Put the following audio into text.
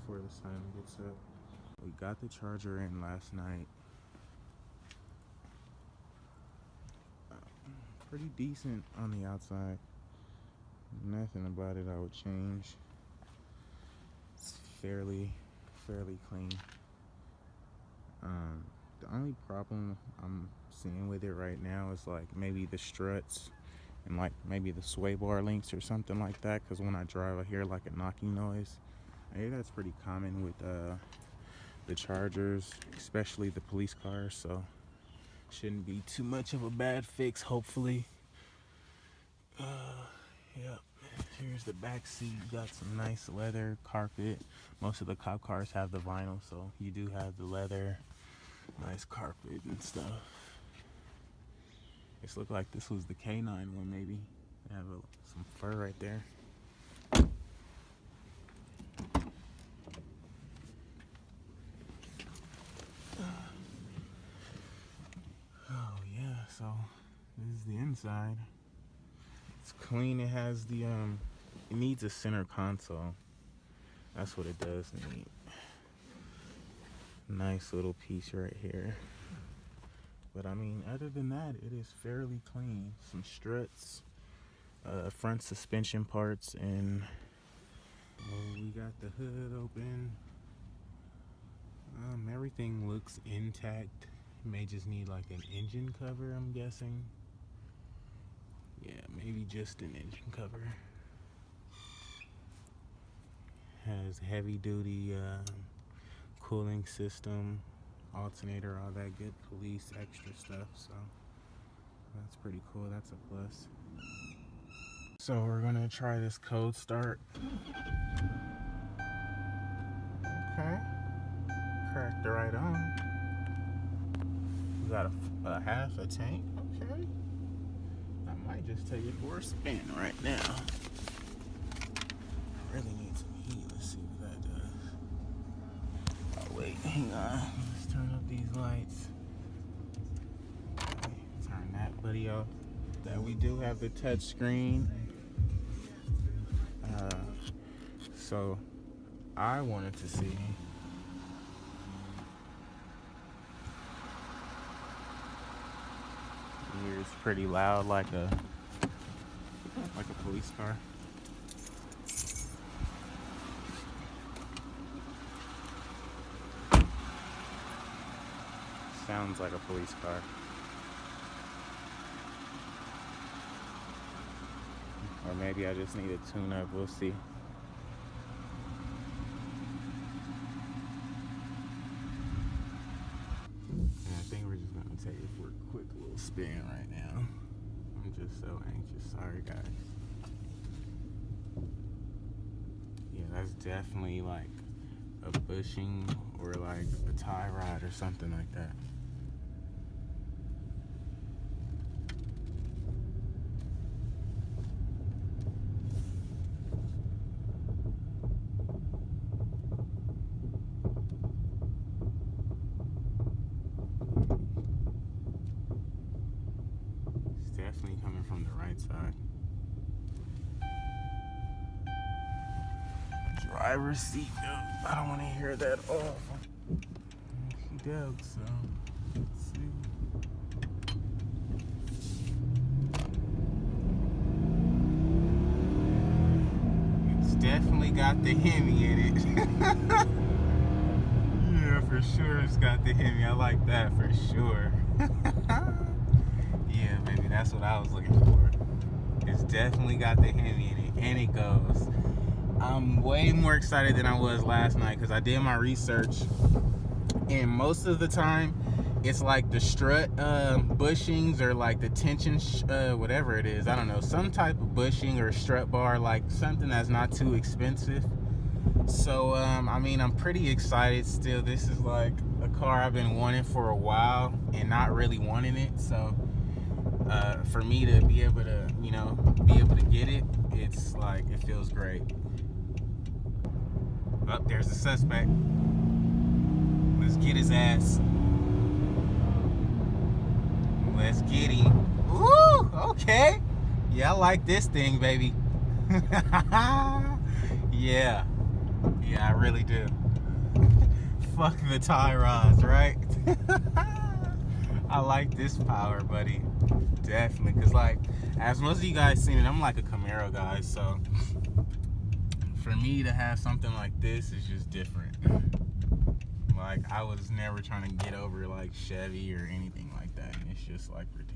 before the sun gets up. We got the charger in last night. Pretty decent on the outside. Nothing about it I would change. It's fairly clean. The only problem I'm seeing with it right now is like maybe the struts and like maybe the sway bar links or something like that, because when I drive I hear like a knocking noise. I hear that's pretty common with the Chargers, especially the police cars, so shouldn't be too much of a bad fix, hopefully. Yep. Here's the back seat. You got some nice leather carpet. Most of the cop cars have the vinyl, so you do have the leather, nice carpet and stuff. This looked like this was the K9 one, maybe. They have some fur right there. Oh yeah, so this is the inside. It's clean. It has the it needs a center console. That's what it does need. Nice little piece right here. But I mean, other than that, it is fairly clean. Some struts, front suspension parts, and we got the hood open. Everything looks intact. May just need like an engine cover, I'm guessing. Yeah, maybe just an engine cover. Has heavy duty cooling system, alternator, all that good police extra stuff, so that's pretty cool. That's a plus. So we're gonna try this cold start. Okay, cracked it right on. We got a half a tank. Okay, I might just take it for a spin right now. Really need some heat. Let's see what that does. Oh wait, hang on. Let's turn up these lights. Okay, turn that buddy off. That we do have the touch screen. So I wanted to see it's pretty loud, like a police car. Sounds like a police car. Or maybe I just need a tune up, we'll see. I think we're just gonna take it for a quick little spin right now. I'm just so anxious, sorry guys. Yeah, that's definitely like a bushing or like a tie rod or something like that. Definitely coming from the right side. Driver's seat, I don't want to hear that off. She does, so let's see. It's definitely got the Hemi in it. Yeah, for sure it's got the Hemi. I like that for sure. Yeah, baby, that's what I was looking for. It's definitely got the Hemi in it, and it goes. I'm way more excited than I was last night because I did my research, and most of the time, it's like the strut bushings or like the tension, whatever it is. I don't know, some type of bushing or strut bar, like something that's not too expensive. So, I mean, I'm pretty excited still. This is like a car I've been wanting for a while and not really wanting it, so for me to be able to, you know, get it, it's like, it feels great. Oh, there's the suspect. Let's get his ass. Let's get him. Woo! Okay. Yeah, I like this thing, baby. Yeah. Yeah, I really do. Fuck the tie rods, right? I like this power, buddy. Definitely, because like, as most of you guys seen it, I'm like a Camaro guy, so for me to have something like this is just different. Like, I was never trying to get over like Chevy or anything like that, and it's just like ridiculous.